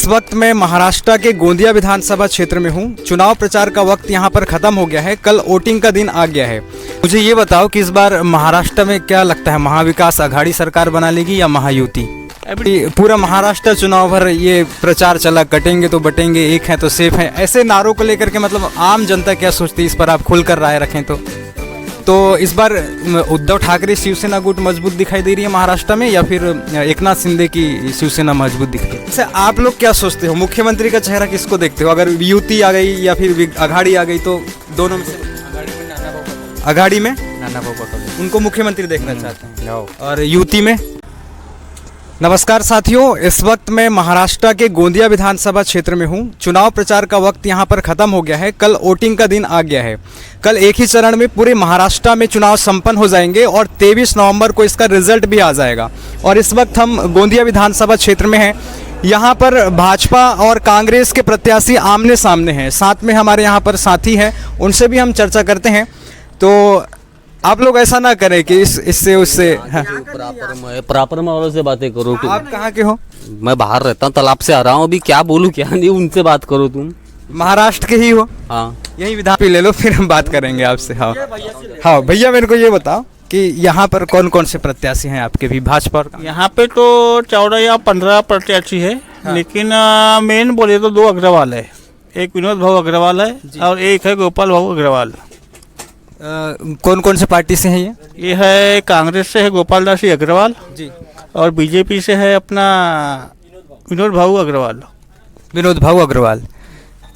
वक्त मैं महाराष्ट्र के गोंदिया विधानसभा क्षेत्र में हूँ। चुनाव प्रचार का वक्त यहाँ पर ख़त्म हो गया है। कल वोटिंग का दिन आ गया है। मुझे ये बताओ कि इस बार महाराष्ट्र में क्या लगता है, महाविकास आघाड़ी सरकार बना लेगी या महायुति? अभी पूरा महाराष्ट्र चुनाव भर ये प्रचार चला, कटेंगे तो बटेंगे, एक है तो सेफ है, ऐसे नारों को लेकर के मतलब आम जनता क्या सोचती है, इस पर आप खुलकर राय रखें तो इस बार उद्धव ठाकरे शिवसेना गुट मजबूत दिखाई दे रही है महाराष्ट्र में या फिर एकनाथ शिंदे की शिवसेना मजबूत दिख रही है? अच्छा, आप लोग क्या सोचते हो, मुख्यमंत्री का चेहरा किसको देखते हो? अगर युति आ गई या फिर आघाड़ी आ गई तो दोनों में से आघाड़ी में नाना पटोले उनको मुख्यमंत्री देखना चाहते हैं, और युति में? नमस्कार साथियों, इस वक्त मैं महाराष्ट्र के गोंदिया विधानसभा क्षेत्र में हूं। चुनाव प्रचार का वक्त यहां पर ख़त्म हो गया है। कल वोटिंग का दिन आ गया है। कल एक ही चरण में पूरे महाराष्ट्र में चुनाव संपन्न हो जाएंगे और 23 नवंबर को इसका रिजल्ट भी आ जाएगा। और इस वक्त हम गोंदिया विधानसभा क्षेत्र में हैं। यहाँ पर भाजपा और कांग्रेस के प्रत्याशी आमने सामने हैं। साथ में हमारे यहाँ पर साथी हैं, उनसे भी हम चर्चा करते हैं। तो आप लोग ऐसा ना करें कि इससे उससे प्रॉपर मैं वालों से बातें करो। आप कहाँ के हो? मैं बाहर रहता हूँ, तालाब से आ रहा हूँ। अभी क्या बोलूँ क्या नहीं, उनसे बात करो। तुम महाराष्ट्र के ही हो? हाँ, यही विधान ले लो, फिर हम बात करेंगे आपसे। हाँ हाँ भैया, मेरे को ये बताओ कि यहाँ पर कौन कौन से प्रत्याशी हैं आपके भी, भाजपा और? यहाँ पे तो 14 या 15 प्रत्याशी है। हाँ। लेकिन मेन बोले तो 2 अग्रवाल है। एक विनोद भाऊ अग्रवाल है और एक है गोपाल भाऊ अग्रवाल। कौन कौन से पार्टी से हैं ये है कांग्रेस से है गोपाल दास अग्रवाल जी, और बीजेपी से है अपना विनोद भाऊ अग्रवाल। विनोद भाऊ अग्रवाल।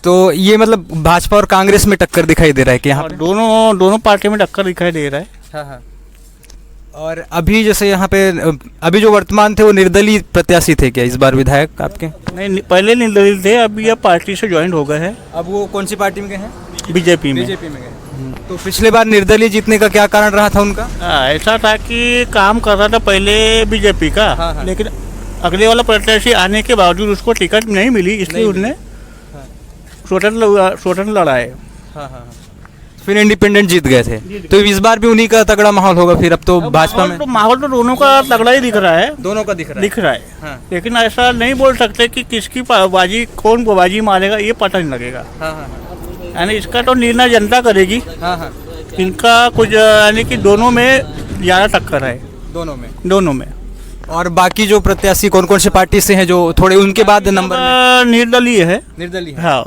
तो ये मतलब भाजपा और कांग्रेस में टक्कर दिखाई दे रहा है कि यहाँ दोनों पार्टी में टक्कर दिखाई दे रहा है। हाँ हाँ। और अभी जैसे यहाँ पे अभी जो वर्तमान थे वो निर्दलीय प्रत्याशी थे क्या इस बार विधायक आपके? नहीं, पहले निर्दलीय थे, अभी ये पार्टी से ज्वाइन हो गए हैं। अब वो कौन सी पार्टी में गए हैं? बीजेपी में गए। तो पिछले बार निर्दलीय जीतने का क्या कारण रहा था उनका? ऐसा था कि काम कर रहा था पहले बीजेपी का। हाँ। लेकिन अगले वाला प्रत्याशी आने के बावजूद उसको टिकट नहीं मिली, इसलिए उसने स्वतंत्र लड़ा है। हाँ। फिर इंडिपेंडेंट जीत गए थे। तो इस बार भी उन्हीं का तगड़ा माहौल होगा फिर? अब तो भाजपा में माहौल तो दोनों का तगड़ा ही दिख रहा है। दोनों का दिख रहा है। हाँ। लेकिन ऐसा नहीं बोल सकते कि किसकी बाजी, कौन बाजी मारेगा, ये पता नहीं लगेगा। यानी इसका तो निर्णय जनता करेगी। हाँ। इनका कुछ यानी कि दोनों में ज़्यादा टक्कर है। दोनों में। और बाकी जो प्रत्याशी कौन कौन से पार्टी से हैं जो थोड़े उनके बाद नंबर? निर्दलीय है। हाँ।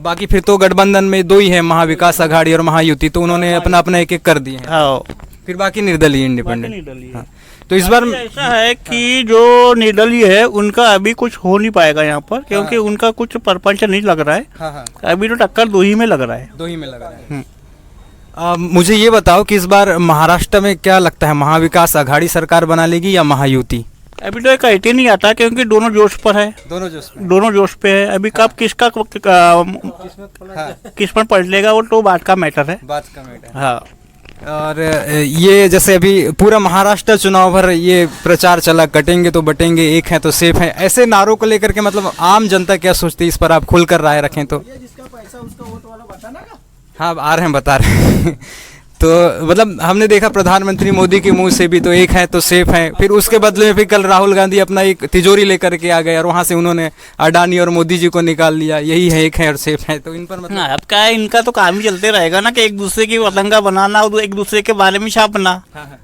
बाकी फिर तो गठबंधन में 2 ही है, महाविकास आघाड़ी और महायुति, तो उन्होंने अपना अपना एक एक कर दिए हैं। हाँ। फिर बाकी निर्दलीय, इंडिपेंडेंट। हाँ। तो इस बार ऐसा है कि जो निर्दलीय है उनका अभी कुछ हो नहीं पाएगा यहाँ पर, क्योंकि उनका कुछ परपंच नहीं लग रहा है। हाँ। अभी तो टक्कर 2 ही में लग रहा है। 2 ही में लग रहा है। मुझे ये बताओ कि इस बार महाराष्ट्र में क्या लगता है, महाविकास आघाड़ी सरकार बना लेगी या महायुति? अभी तो एक आइडिया नहीं आता, क्योंकि दोनों जोश पर है। दोनों जोश पे है। अभी कब किसका किस पर पलटेगा वो तो बात का मैटर है। हाँ। और ये जैसे अभी पूरा महाराष्ट्र चुनाव भर ये प्रचार चला, कटेंगे तो बटेंगे, एक है तो सेफ है, ऐसे नारों को लेकर के मतलब आम जनता क्या सोचती है, इस पर आप खुलकर राय रखें तो? हाँ, आ रहे हैं, बता रहे हैं। तो मतलब हमने देखा प्रधानमंत्री मोदी के मुंह से भी तो एक है तो सेफ है, फिर उसके बदले में फिर कल राहुल गांधी अपना एक तिजोरी लेकर के आ गए और वहाँ से उन्होंने अडानी और मोदी जी को निकाल लिया, यही है एक है और सेफ है। तो इन पर मतलब अब क्या है, इनका तो काम ही चलते रहेगा ना कि एक दूसरे की पतंगा बनाना और एक दूसरे के बारे में छापना।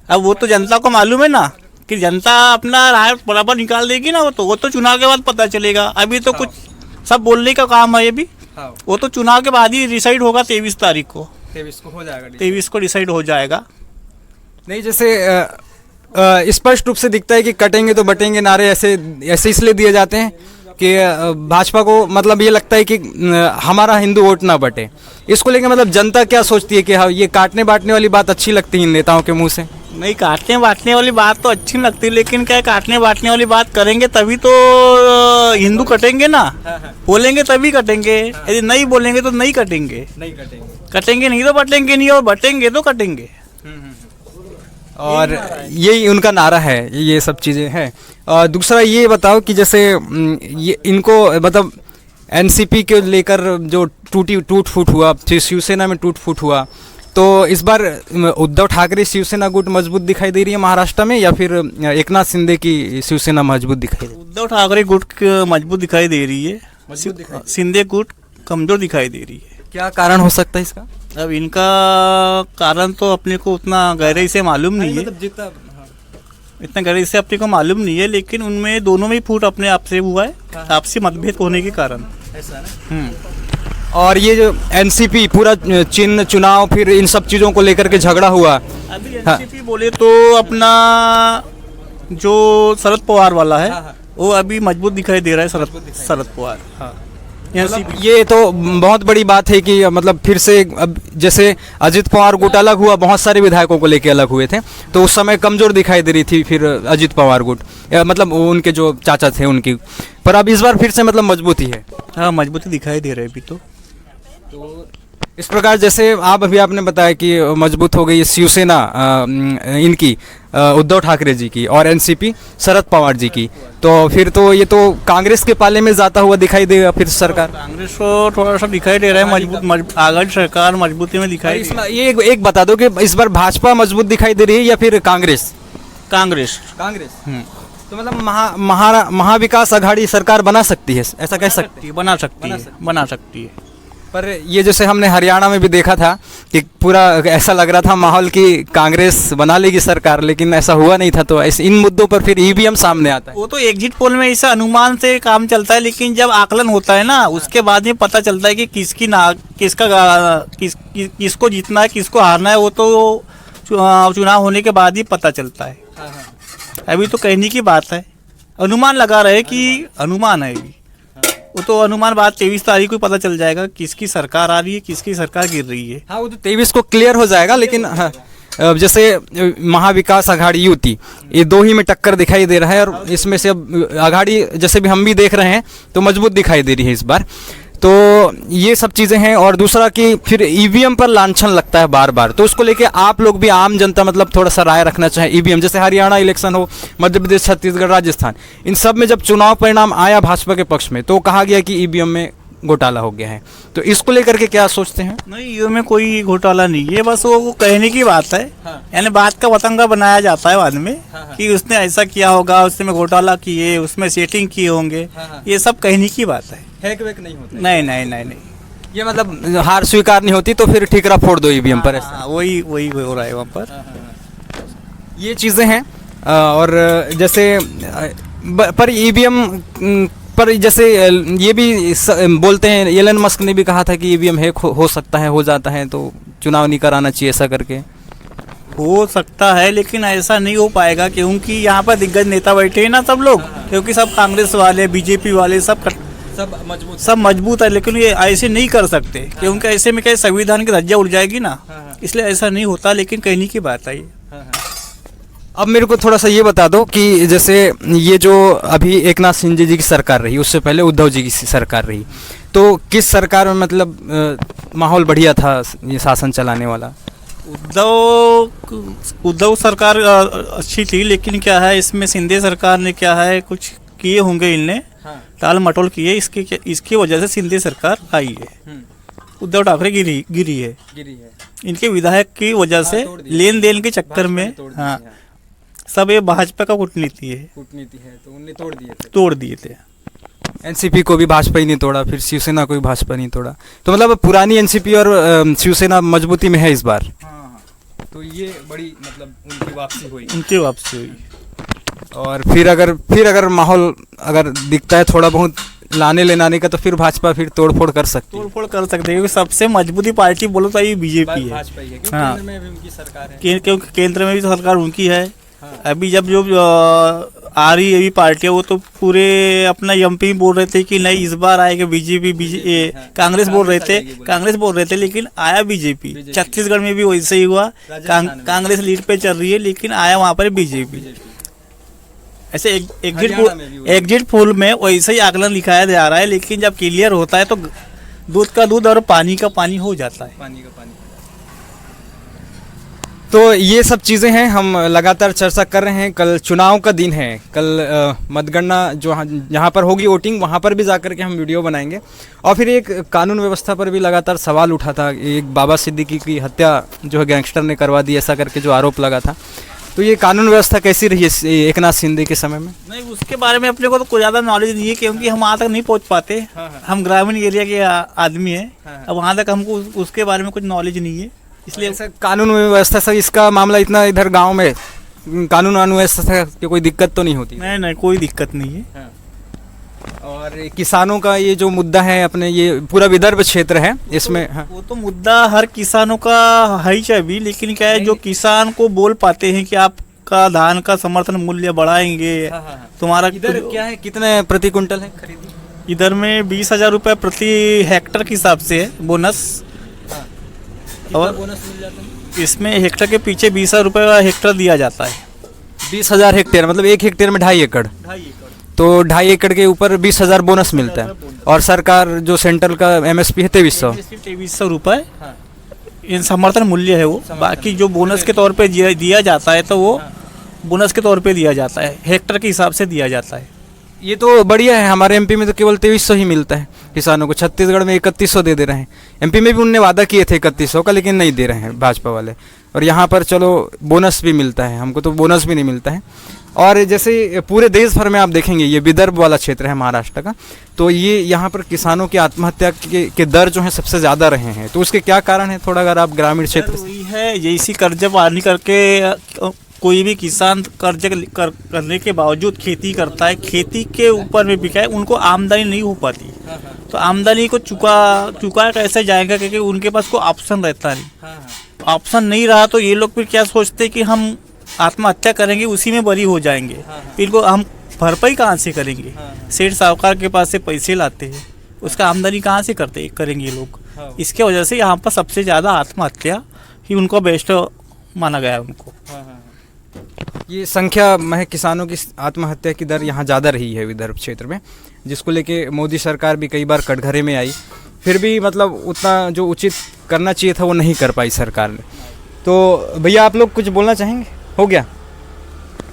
अब वो तो जनता को मालूम है ना कि जनता अपना राय बराबर निकाल देगी ना, वो तो चुनाव के बाद पता चलेगा। अभी तो कुछ सब बोलने का काम है, ये भी वो तो चुनाव के बाद ही डिसाइड होगा। 23 तारीख को 23 को डिसाइड हो जाएगा। नहीं, जैसे स्पष्ट रूप से दिखता है कि कटेंगे तो बटेंगे नारे ऐसे इसलिए दिए जाते हैं कि भाजपा को मतलब ये लगता है कि हमारा हिंदू वोट ना बटे। इसको लेकर मतलब जनता क्या सोचती है कि हाँ, ये काटने बांटने वाली बात अच्छी लगती है इन नेताओं के मुंह से? नहीं, काटने बांटने वाली बात तो अच्छी लगती है, लेकिन क्या काटने बांटने वाली बात करेंगे तभी तो हिंदू कटेंगे ना। बोलेंगे तभी कटेंगे, यदि नहीं बोलेंगे तो नहीं कटेंगे। कटेंगे नहीं तो बटेंगे नहीं, और बटेंगे तो कटेंगे। और यही उनका नारा है, ये सब चीज़ें हैं। और दूसरा ये बताओ कि जैसे ये इनको मतलब एनसीपी के लेकर जो टूट फूट हुआ, शिवसेना में टूट फूट हुआ, तो इस बार उद्धव ठाकरे शिवसेना गुट मजबूत दिखाई दे रही है महाराष्ट्र में, या फिर एकनाथ शिंदे की शिवसेना मजबूत दिखाई दे रही उद्धव ठाकरे गुट मजबूत दिखाई दे रही है, शिंदे गुट कमजोर दिखाई दे रही है। है? क्या कारण हो सकता है इसका? अब इनका कारण तो अपने को उतना गहराई से मालूम नहीं है, इतना गहराई से अपने को मालूम नहीं है, लेकिन उनमें दोनों में फूट अपने आप से हुआ है, आपसी मतभेद होने के कारण। और ये जो एनसीपी पूरा चिन्ह चुनाव फिर इन सब चीज़ों को लेकर के झगड़ा हुआ। अभी एनसीपी बोले तो अपना जो शरद पवार वाला है वो अभी मजबूत दिखाई दे रहा है, शरद पवार। मतलब ये तो बहुत बड़ी बात है कि मतलब फिर से अब जैसे अजित पवार गुट अलग हुआ, बहुत सारे विधायकों को लेके अलग हुए थे, तो उस समय कमजोर दिखाई दे रही थी फिर अजित पवार गुट, मतलब उनके जो चाचा थे उनकी, पर अब इस बार फिर से मतलब मजबूती है। हाँ, मजबूती दिखाई दे रही है अभी तो। इस प्रकार जैसे आपने बताया कि मजबूत हो गई शिवसेना इनकी उद्धव ठाकरे जी की, और एनसीपी शरद पवार जी की, तो फिर तो ये तो कांग्रेस के पाले में जाता हुआ दिखाई देगा फिर सरकार। कांग्रेस को थोड़ा सा दिखाई दे रहा है मजबूत, आगामी सरकार मजबूती में दिखाई। इसमें ये एक बता दो कि इस बार भाजपा मजबूत दिखाई दे रही है या फिर कांग्रेस? कांग्रेस। तो मतलब महाविकास आघाड़ी सरकार बना सकती है, ऐसा कह सकते हैं? बना सकती है। पर ये जैसे हमने हरियाणा में भी देखा था कि पूरा ऐसा लग रहा था माहौल कि कांग्रेस बना लेगी सरकार, लेकिन ऐसा हुआ नहीं था। तो ऐसे इन मुद्दों पर फिर ईवीएम सामने आता है। वो तो एग्जिट पोल में ऐसा अनुमान से काम चलता है, लेकिन जब आकलन होता है ना, उसके बाद में पता चलता है कि किसको जीतना है, किसको हारना है, वो तो चुनाव होने के बाद ही पता चलता है। अभी तो कहने की बात है, अनुमान लगा रहे कि अनुमान है अभी, वो तो अनुमान बाद 23 तारीख को पता चल जाएगा किसकी सरकार आ रही है, किसकी सरकार गिर रही है। हाँ, वो तो 23 को क्लियर हो जाएगा, लेकिन हाँ, जैसे महाविकास आघाड़ी युति, ये दो ही में टक्कर दिखाई दे रहा है, और इसमें से अब आघाड़ी जैसे भी हम भी देख रहे हैं तो मजबूत दिखाई दे रही है इस बार। तो ये सब चीज़ें हैं, और दूसरा कि फिर ईवीएम पर लांछन लगता है बार बार, तो उसको लेके आप लोग भी, आम जनता मतलब थोड़ा सा राय रखना चाहे। ईवीएम जैसे हरियाणा इलेक्शन हो, मध्य प्रदेश, छत्तीसगढ़, राजस्थान, इन सब में जब चुनाव परिणाम आया भाजपा के पक्ष में, तो कहा गया कि ईवीएम में घोटाला हो गया है, तो इसको लेकर के क्या सोचते हैं? नहीं, ईवीएम में कोई घोटाला नहीं है, बस वो कहने की बात है। यानी बात का पतंगा बनाया जाता है बाद में कि उसने ऐसा किया होगा, उसने घोटाला किए, उसमें सेटिंग किए होंगे, ये सब कहने की बात है। हैक वैक नहीं होता? नहीं, ये मतलब हार स्वीकार नहीं होती तो फिर ठीकरा फोड़ दो ईवीएम पर, ऐसा? वही हो रहा है वहाँ पर। ये चीज़ें हैं। और जैसे पर ईवीएम पर जैसे ये भी बोलते हैं, एलन मस्क ने भी कहा था कि ईवीएम हैक हो सकता है, हो जाता है, तो चुनाव नहीं कराना चाहिए, ऐसा करके। हो सकता है, लेकिन ऐसा नहीं हो पाएगा, क्योंकि यहाँ पर दिग्गज नेता बैठे हैं ना सब लोग, क्योंकि सब कांग्रेस वाले, बीजेपी वाले, सब मजबूत है, लेकिन ये ऐसे नहीं कर सकते, क्योंकि ऐसे में क्या संविधान की धज्जियां उड़ जाएगी ना, इसलिए ऐसा नहीं होता, लेकिन कहने की बात है ये। अब मेरे को थोड़ा सा ये बता दो कि जैसे ये जो अभी एकनाथ शिंदे जी की सरकार रही, उससे पहले उद्धव जी की सरकार रही, तो किस सरकार में मतलब माहौल बढ़िया था ये शासन चलाने वाला? उद्धव सरकार अच्छी थी, लेकिन क्या है, इसमें शिंदे सरकार ने क्या है कुछ किए होंगे, इनने टाल मटोल किए, इसकी वजह से शिंदे सरकार आई है। उद्धव ठाकरे गिरी है इनके विधायक की वजह से, लेन देन के चक्कर में। हाँ, सब ये भाजपा का कूटनीति है, तो उन्हें तोड़ दिए थे। एनसीपी को भी भाजपा ही नहीं तोड़ा, फिर शिवसेना को भी भाजपा नहीं तोड़ा, तो मतलब पुरानी एनसीपी और शिवसेना मजबूती में है इस बार। तो ये बड़ी मतलब उनकी वापसी हुई। और फिर अगर माहौल अगर दिखता है थोड़ा बहुत लाने ले आने का, तो फिर भाजपा फिर तोड़फोड़ कर सकती है, क्योंकि सबसे मजबूती पार्टी बोलो तो ये बीजेपी है। केंद्र में भी उनकी सरकार है, क्योंकि केंद्र में भी सरकार उनकी है। अभी जब जो आ रही है पार्टी, वो तो पूरे अपना एमपी बोल रहे थे कि नहीं इस बार आएगा बीजेपी, कांग्रेस बोल रहे थे, लेकिन आया बीजेपी। छत्तीसगढ़ में भी वैसे ही हुआ, कांग्रेस लीड पे चल रही है, लेकिन आया वहाँ पर बीजेपी। ऐसे एग्जिट पोल में वैसे ही आकलन लिखाया जा रहा है, लेकिन जब क्लियर होता है तो दूध का दूध और पानी का पानी हो जाता है। तो ये सब चीज़ें हैं, हम लगातार चर्चा कर रहे हैं। कल चुनाव का दिन है, कल मतगणना जो जहाँ पर होगी वोटिंग, वहाँ पर भी जाकर के हम वीडियो बनाएंगे। और फिर एक कानून व्यवस्था पर भी लगातार सवाल उठा था। एक बाबा सिद्दीकी की हत्या जो है गैंगस्टर ने करवा दी, ऐसा करके जो आरोप लगा था। तो ये कानून व्यवस्था कैसी रही है एकनाथ शिंदे के समय में? नहीं, उसके बारे में अपने को तो कोई ज़्यादा नॉलेज नहीं है, क्योंकि हम वहाँ तक नहीं पहुँच पाते। हम ग्रामीण एरिया के आदमी हैं। अब वहाँ तक हमको उसके बारे में कुछ नॉलेज नहीं है, इसलिए ऐसा कानून व्यवस्था से इसका मामला इतना इधर गांव में कानून व्यवस्था की कोई दिक्कत तो नहीं होती? नहीं, कोई दिक्कत नहीं है। और किसानों का ये जो मुद्दा है, अपने ये पूरा विदर्भ क्षेत्र है इसमें, वो तो मुद्दा हर किसानों का है ही चाहिए, लेकिन क्या है, जो किसान को बोल पाते हैं कि आपका धान का समर्थन मूल्य बढ़ाएंगे, तुम्हारा इधर क्या है, कितने प्रति क्विंटल है खरीदी? इधर में 20,000 रुपये प्रति हेक्टर के हिसाब से है बोनस। और बोनस मिल जाता है इसमें हेक्टर के पीछे 20,000 रुपये हेक्टर दिया जाता है। 20,000 हेक्टेयर, मतलब 1 हेक्टेयर में 2.5 एकड़, तो 2.5 एकड़ के ऊपर 20,000 बोनस मिलता है। और सरकार जो सेंट्रल का MSP है 2300 रुपये इन समर्थन मूल्य है वो। बाकी जो बोनस के तौर पे दिया जाता है, तो वो बोनस के तौर पे दिया जाता है, हेक्टर के हिसाब से दिया जाता है। ये तो बढ़िया है। हमारे MP में तो केवल 2300 ही मिलता है किसानों को। छत्तीसगढ़ में 3100 दे रहे हैं। MP में भी उनने वादा किए थे 3100 का, लेकिन नहीं दे रहे हैं भाजपा वाले। और यहाँ पर चलो बोनस भी मिलता है, हमको तो बोनस भी नहीं मिलता है। और जैसे पूरे देश भर में आप देखेंगे, ये विदर्भ वाला क्षेत्र है महाराष्ट्र का, तो ये यहाँ पर किसानों की आत्महत्या के दर जो है सबसे ज़्यादा रहे हैं। तो उसके क्या कारण है, थोड़ा अगर आप ग्रामीण क्षेत्र वही है, जैसी कर्ज पानी करके कोई भी किसान कर्ज करने के बावजूद खेती करता है, खेती के ऊपर में बिका है, उनको आमदनी नहीं हो पाती। तो आमदनी को चुका कैसे जाएगा, क्योंकि उनके पास कोई ऑप्शन रहता नहीं। ऑप्शन नहीं रहा तो ये लोग फिर क्या सोचते हैं कि हम आत्महत्या करेंगे, उसी में बरी हो जाएंगे। इनको हम भरपाई कहाँ से करेंगे? सेठ साहूकार के पास से पैसे लाते हैं, उसका आमदनी कहाँ से करेंगे ये लोग? इसके वजह से यहाँ पर सबसे ज़्यादा आत्महत्या ही उनको बेस्ट माना गया है उनको। ये संख्या में किसानों की आत्महत्या की दर यहाँ ज़्यादा रही है विदर्भ क्षेत्र में, जिसको लेके मोदी सरकार भी कई बार कटघरे में आई, फिर भी मतलब उतना जो उचित करना चाहिए था वो नहीं कर पाई सरकार ने। तो भैया आप लोग कुछ बोलना चाहेंगे? हो गया?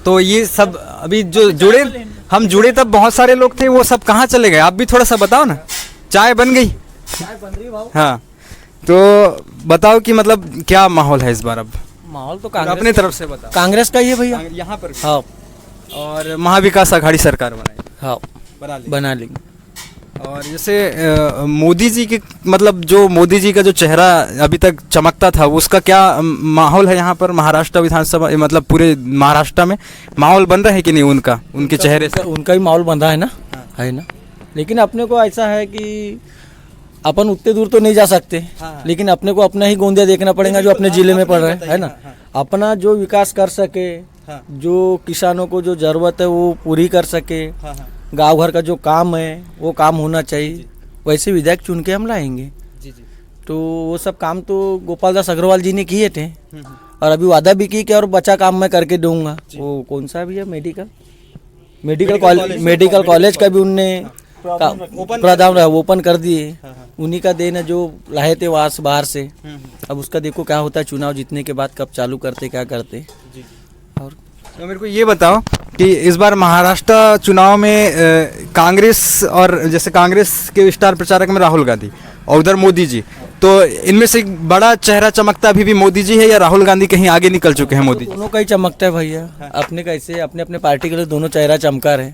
तो ये सब अभी जो हम जुड़े तब बहुत सारे लोग थे, वो सब कहाँ चले गए? आप भी थोड़ा सा बताओ ना। चाय बन गई? चाय बन रही भाव। हाँ, तो बताओ कि मतलब क्या माहौल है इस बार? अब माहौल तो अपने तरफ से बताओ। कांग्रेस का ही है भैया। यहाँ पर हाँ, और महाविकास आघाड़ी सरकार बनाई, हाँ बना लेंगे। और जैसे मोदी जी के, मतलब जो मोदी जी का जो चेहरा अभी तक चमकता था, उसका क्या माहौल है यहाँ पर महाराष्ट्र विधानसभा, मतलब पूरे महाराष्ट्र में माहौल बन रहा है कि नहीं उनका, उनके चेहरे से? उनका भी माहौल बंधा है ना, है ना। लेकिन अपने को ऐसा है कि अपन उतने दूर तो नहीं जा सकते, लेकिन अपने को अपना ही गोंदिया देखना पड़ेगा जो अपने जिले में पड़ रहा है ना। अपना जो विकास कर सके, जो किसानों को जो जरूरत है वो पूरी कर सके, गांव घर का जो काम है वो काम होना चाहिए, वैसे विधायक चुन के हम लाएंगे। तो वो सब काम तो गोपाल दास अग्रवाल जी ने किए थे, और अभी वादा भी की कि और बचा काम मैं करके दूंगा। वो कौन सा भी है, मेडिकल कॉलेज का भी उनने प्रधान ओपन कर दिए, उन्हीं का देन है, जो लाए थे वहाँ से बाहर से। अब उसका देखो क्या होता है, चुनाव जीतने के बाद कब चालू करते क्या करते। और तो मेरे को ये बताओ कि इस बार महाराष्ट्र चुनाव में कांग्रेस, और जैसे कांग्रेस के स्टार प्रचारक में राहुल गांधी और उधर मोदी जी, तो इनमें से एक बड़ा चेहरा चमकता अभी भी मोदी जी है, या राहुल गांधी कहीं आगे निकल चुके हैं मोदी जी? दोनों का ही चमकता है भैया। अपने कैसे अपने अपने पार्टी के लिए दोनों चेहरा चमका रहे,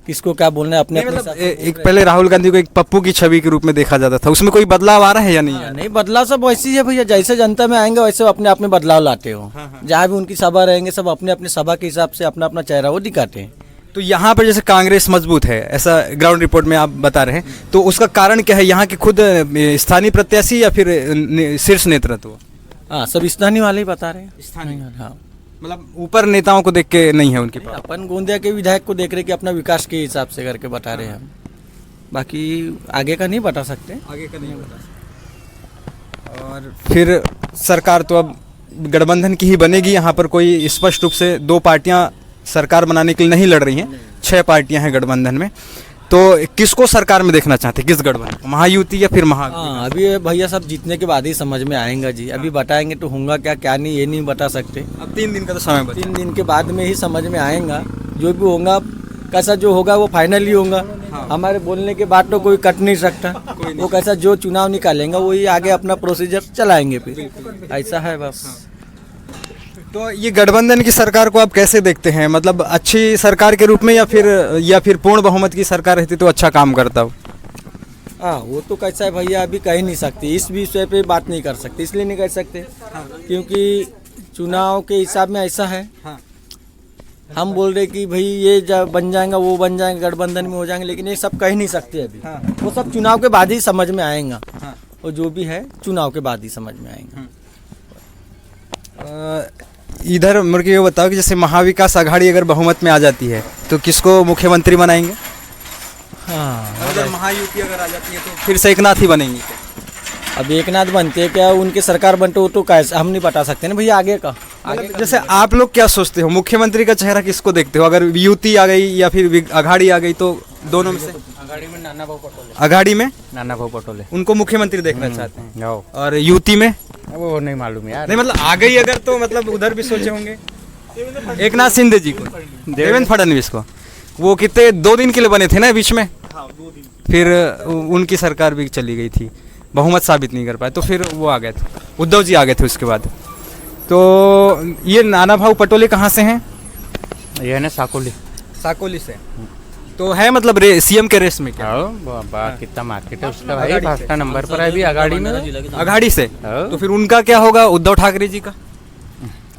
किसको क्या बोलना है अपने अपने। एक पहले राहुल गांधी को एक पप्पू की छवि के रूप में देखा जाता था, उसमें कोई बदलाव आ रहा है या नहीं? नहीं, बदलाव सब वैसे ही है भैया, जैसे जनता में आएंगे वैसे अपने अपने बदलाव लाते हो। जहाँ भी उनकी सभा रहेंगे, सब अपने अपने सभा के हिसाब से अपना अपना चेहरा वो दिखाते हैं। तो यहाँ पर जैसे कांग्रेस मजबूत है, ऐसा ग्राउंड रिपोर्ट में आप बता रहे हैं, तो उसका कारण क्या है? यहाँ के खुद स्थानीय प्रत्याशी या फिर शीर्ष नेतृत्व? हाँ, सब स्थानीय वाले ही बता रहे हैं। स्थानीय, हाँ, मतलब ऊपर नेताओं को देख के नहीं है उनकी पावर। अपन गोंदिया के विधायक को देख रहे कि अपना विकास के हिसाब से करके बता रहे हैं हम, बाकी आगे का नहीं बता सकते। आगे का नहीं बता सकते। और फिर सरकार तो अब गठबंधन की ही बनेगी। यहाँ पर कोई स्पष्ट रूप से 2 पार्टियाँ सरकार बनाने के लिए नहीं लड़ रही हैं, 6 पार्टियां हैं गठबंधन में। तो किसको सरकार में देखना चाहते हैं, किस गठबंधन को, महायुति या फिर हाँ, अभी ये भैया सब जीतने के बाद ही समझ में आएगा जी। अभी बताएंगे तो होगा क्या क्या नहीं, ये नहीं बता सकते। अब 3 दिन का तो समय बचा। 3 दिन के बाद में ही समझ में आएगा। जो भी होगा, कैसा जो होगा वो फाइनल ही होगा। हमारे बोलने के बाद तो कोई कट नहीं सकता। वो कैसा जो चुनाव निकालेंगे वही आगे अपना प्रोसीजर चलाएंगे, फिर ऐसा है बस। तो ये गठबंधन की सरकार को आप कैसे देखते हैं, मतलब अच्छी सरकार के रूप में या फिर पूर्ण बहुमत की सरकार रहती तो अच्छा काम करता हो? हाँ, वो तो कैसा है भैया, अभी कह नहीं सकते, इस विषय पे बात नहीं कर सकते। इसलिए नहीं कर सकते क्योंकि चुनाव के हिसाब में ऐसा है। हम बोल रहे कि भाई ये जब बन जाएगा वो बन जाएगा, गठबंधन में हो जाएंगे, लेकिन ये सब कह नहीं सकते अभी। वो सब चुनाव के बाद ही समझ में आएगा। और जो भी है चुनाव के बाद ही समझ में आएगा। इधर मुझे ये बताओ कि जैसे महाविकास आघाड़ी अगर बहुमत में आ जाती है तो किसको मुख्यमंत्री बनाएंगे? हाँ, अगर महायुति अगर आ जाती है तो फिर से एकनाथ ही बनेंगे क्या? अब एक नाथ बनते हैं क्या, उनके सरकार बनते हो तो कैसे हम नहीं बता सकते ना भैया आगे का। मतलब जैसे आप लोग क्या सोचते हो, मुख्यमंत्री का चेहरा किसको देखते हो? अगर युति आ गई या फिर आघाड़ी आ गई तो दोनों में से? आघाड़ी में नाना भाऊ पटोले। आघाड़ी में नाना भाऊ पटोले। उनको मुख्यमंत्री देखना चाहते हैं, जाओ, और युति में वो नहीं मालूम यार। नहीं, मतलब आ गई अगर तो मतलब उधर भी सोचे होंगे एकनाथ शिंदे जी को, देवेंद्र फडणवीस को। वो कितने 2 दिन के लिए बने थे ना बीच में, फिर उनकी सरकार भी चली गई थी, बहुमत साबित नहीं कर पाए, तो फिर वो आ गए थे, उद्धव जी आ गए थे उसके बाद। तो ये नाना भाऊ पटोले कहाँ से हैं? ये है ना साकोली। साकोली से। तो है मतलब सीएम के रेस में क्या? कितना मार्केट है उसका भाई, फर्स्ट नंबर पर है अभी आघाड़ी में। आघाड़ी से। हाँ। तो फिर उनका क्या होगा, उद्धव ठाकरे जी का?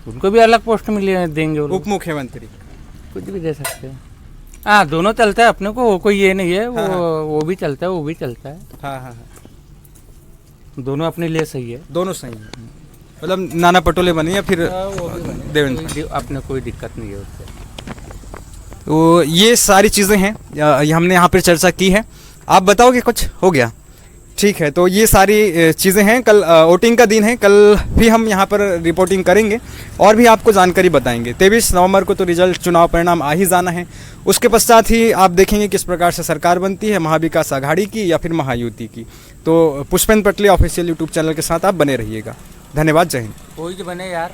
उनको भी अलग पोस्ट मिले देंगे वो लोग। उप मुख्यमंत्री। कुछ भी दे सकते हैं। हाँ, दोनों चलता है अपने को, वो कोई ये नहीं है। वो भी चलता है, वो भी चलता है। हाँ हाँ, दोनों अपने लिए सही है। दोनों सही है। मतलब नाना पटोले बने या फिर देवेंद्र? अपने कोई दिक्कत नहीं है उससे। तो ये सारी चीज़ें हैं, ये हमने यहाँ पर चर्चा की है। आप बताओगे कुछ? हो गया, ठीक है। तो ये सारी चीज़ें हैं। कल वोटिंग का दिन है, कल भी हम यहाँ पर रिपोर्टिंग करेंगे और भी आपको जानकारी बताएंगे। 23 नवंबर को तो रिजल्ट, चुनाव परिणाम आ ही जाना है। उसके पश्चात ही आप देखेंगे किस प्रकार से सरकार बनती है, महाविकास आघाड़ी की या फिर महायुति की। तो पुष्पेंद्र पटले ऑफिशियल यूट्यूब चैनल के साथ आप बने रहिएगा। धन्यवाद, जय हिंद। कोई बने यार।